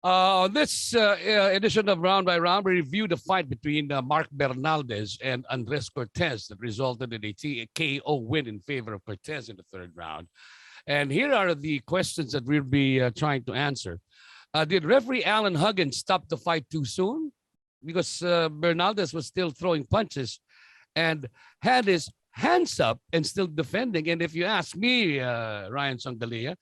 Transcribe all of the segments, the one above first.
On this edition of Round by Round, we review the fight between Mark Bernaldez and Andres Cortez that resulted in a KO win in favor of Cortez in the third round. And here are the questions that we'll be trying to answer. Did referee Alan Huggins stop the fight too soon? Because Bernaldez was still throwing punches and had his hands up and still defending. And if you ask me, Ryan Sangalia,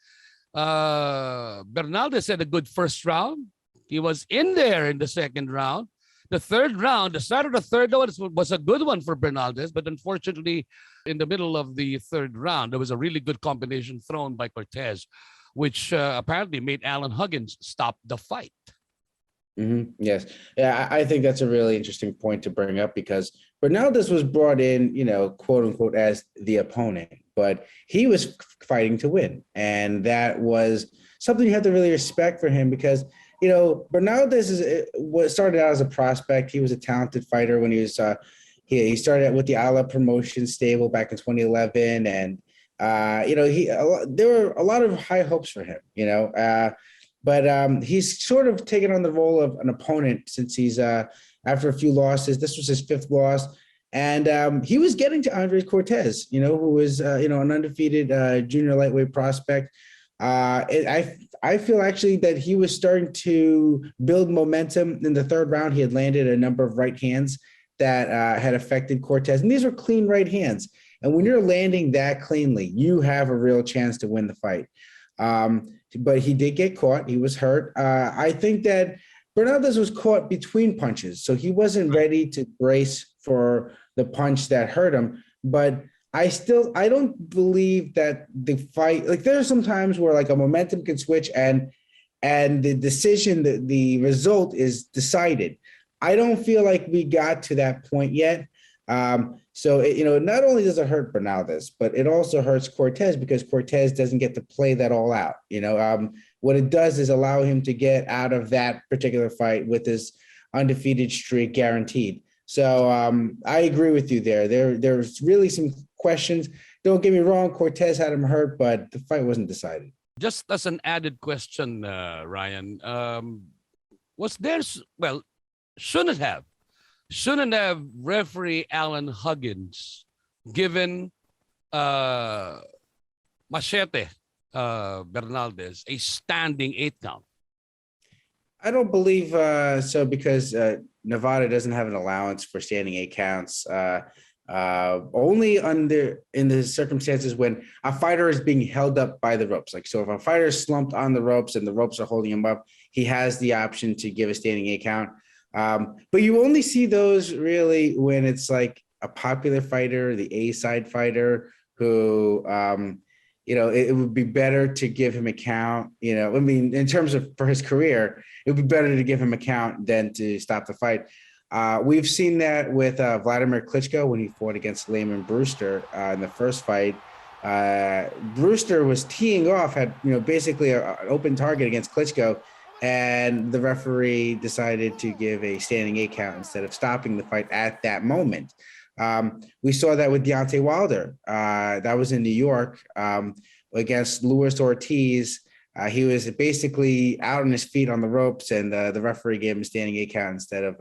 Bernaldez had a good first round. He was in there in the second round. The third round, the start of the third round was a good one for Bernaldez, but unfortunately, in the middle of the third round, there was a really good combination thrown by Cortez, which apparently made Alan Huggins stop the fight. Yes. Yeah, I think that's a really interesting point to bring up because Bernaldez was brought in, quote unquote, as the opponent, but he was fighting to win. And that was something you have to really respect for him because, Bernaldez was started out as a prospect. He was a talented fighter when he was, he started out with the Ala Promotion stable back in 2011. And, there were a lot of high hopes for him, but he's sort of taken on the role of an opponent since he's after a few losses. This was his fifth loss, and he was getting to Andres Cortez, who was an undefeated junior lightweight prospect. I feel actually that he was starting to build momentum in the third round. He had landed a number of right hands that had affected Cortez, and these were clean right hands. And when you're landing that cleanly, you have a real chance to win the fight. But he did get caught. He was hurt. I think that Bernaldez was caught between punches, so he wasn't ready to brace for the punch that hurt him. But I don't believe that the fight, like there are some times where like a momentum can switch and the decision, the result is decided. I don't feel like we got to that point yet. So, not only does it hurt Bernaldez, but it also hurts Cortez because Cortez doesn't get to play that all out. What it does is allow him to get out of that particular fight with his undefeated streak guaranteed. So I agree with you there. There's really some questions. Don't get me wrong, Cortez had him hurt, but the fight wasn't decided. Just as an added question, Ryan, shouldn't have referee Alan Huggins given Machete Bernaldez a standing 8 count? I don't believe so because Nevada doesn't have an allowance for standing 8 counts. Only in the circumstances when a fighter is being held up by the ropes. Like, so if a fighter is slumped on the ropes and the ropes are holding him up, he has the option to give a standing 8 count. But you only see those really when it's like a popular fighter, the A-side fighter who, it would be better to give him a count, in terms of for his career, it would be better to give him a count than to stop the fight. We've seen that with Vladimir Klitschko when he fought against Layman Brewster in the first fight. Brewster was teeing off, had, basically an open target against Klitschko, and the referee decided to give a standing 8 count instead of stopping the fight at that moment. We saw that with Deontay Wilder. That was in New York against Luis Ortiz. He was basically out on his feet on the ropes, and the referee gave him a standing 8 count instead of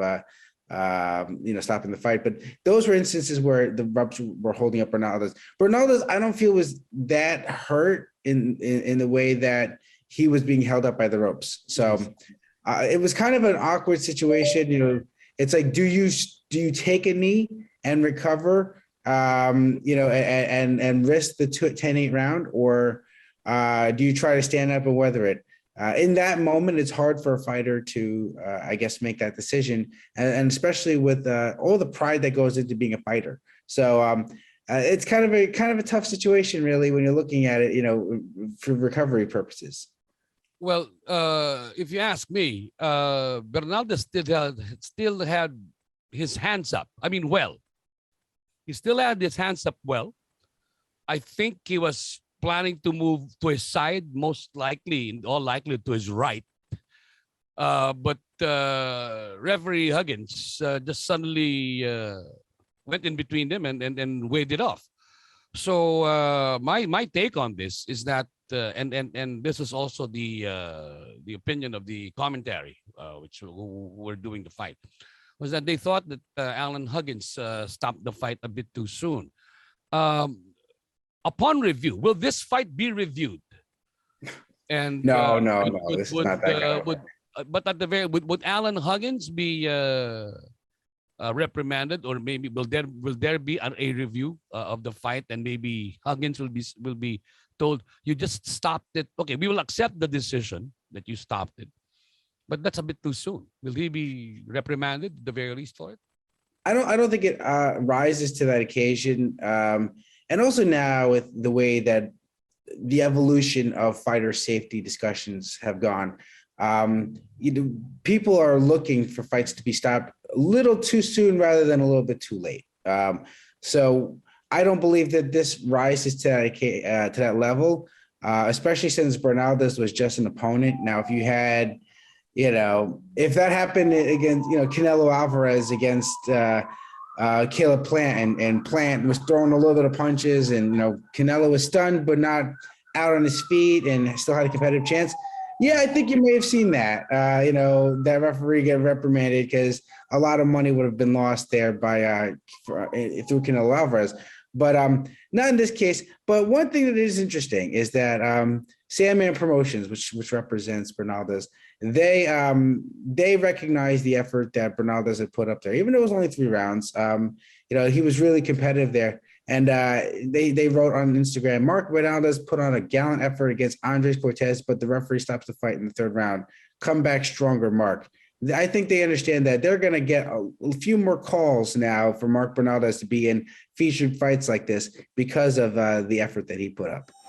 stopping the fight. But those were instances where the ropes were holding up Bernaldez. Bernaldez, I don't feel was that hurt in the way that he was being held up by the ropes. So it was kind of an awkward situation. It's like, do you take a knee and recover, and risk the 10-8 round, or do you try to stand up and weather it? In that moment, it's hard for a fighter to, make that decision, and especially with all the pride that goes into being a fighter. So it's kind of a tough situation, really, when you're looking at it, for recovery purposes. Well, if you ask me, Bernaldez still had his hands up. He still had his hands up well. I think he was planning to move to his side, most likely, in all likelihood, to his right. But referee Huggins just suddenly went in between them and waved it off. So my take on this is that, and this is also the opinion of the commentary, which who were doing the fight, was that they thought that Alan Huggins stopped the fight a bit too soon. Um, upon review, will this fight be reviewed? And No, no, no. This is not that kind of would but at the very would Alan Huggins be reprimanded, or maybe will there be a review of the fight, and maybe Huggins will be told, you just stopped it. Okay, we will accept the decision that you stopped it, but that's a bit too soon. Will he be reprimanded at the very least for it? I don't think it rises to that occasion. And also now with the way that the evolution of fighter safety discussions have gone, people are looking for fights to be stopped a little too soon rather than a little bit too late. So I don't believe that this rises to that level, especially since Bernaldez was just an opponent. Now, if you had, if that happened against, Canelo Alvarez against Caleb Plant, and Plant was throwing a little bit of punches, and Canelo was stunned but not out on his feet and still had a competitive chance. Yeah, I think you may have seen that. That referee get reprimanded because a lot of money would have been lost there through Canelo Alvarez. But not in this case. But one thing that is interesting is that Sandman Promotions, which represents Bernaldez, they recognize the effort that Bernaldez had put up there, even though it was only 3 rounds. He was really competitive there. And they wrote on Instagram, Mark Bernaldez put on a gallant effort against Andres Cortez, but the referee stops the fight in the 3rd round. Come back stronger, Mark. I think they understand that they're going to get a few more calls now for Mark Bernaldez to be in featured fights like this because of the effort that he put up.